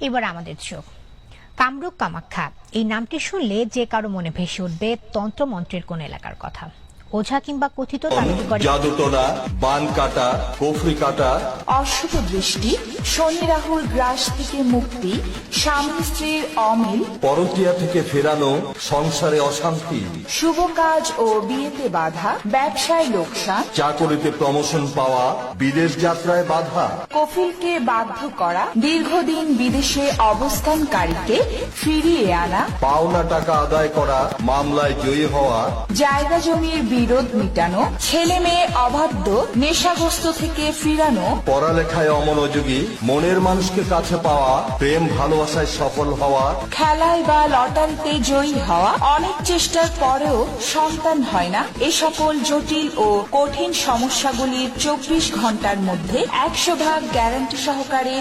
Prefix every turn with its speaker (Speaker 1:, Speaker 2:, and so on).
Speaker 1: এবার আমাদের চোখ কামরূপ কামাখ্যা এই নামটি শুনলে যে কারো মনে ভেসে উঠবে তন্ত্রমন্ত্রের কোন এলাকার কথা। ওঝা কিংবা কথিত
Speaker 2: জাদুটোনা, বান কাটা, কফরি কাটা,
Speaker 3: অশুভ দৃষ্টি, শনি রাহুর গ্রাস থেকে মুক্তি, স্বামী স্ত্রীর অমিল,
Speaker 2: পরকীয়া থেকে ফেরানো, সংসারে অশান্তি,
Speaker 3: শুভ কাজ ও বিয়েতে বাধা, ব্যবসায় লোকসান,
Speaker 2: চাকরিতে প্রমোশন পাওয়া, বিদেশ যাত্রায় বাধা,
Speaker 3: কফিলকে বাধ্য করা, দীর্ঘদিন বিদেশে অবস্থানকারীকে ফিরিয়ে আনা,
Speaker 2: পাওনা টাকা আদায় করা, মামলায় জয়ী হওয়া,
Speaker 3: জায়গা জমির বিরোধ মিটানো, ছেলে মেয়ে অবাধ্য, নেশাগ্রস্ত থেকে ফিরানো,
Speaker 2: পড়ালেখায় অমনোযোগী, মনের মানুষকে কাছে পাওয়া, প্রেম ভালোবাসায় সফল হওয়া,
Speaker 3: খেলায় বা লটারিতে জয়ী হওয়া, অনেক চেষ্টার পরেও সন্তান হয় না, এ সকল জটিল ও কঠিন সমস্যাগুলির 24 ঘন্টার মধ্যে 100% গ্যারান্টি সহকারে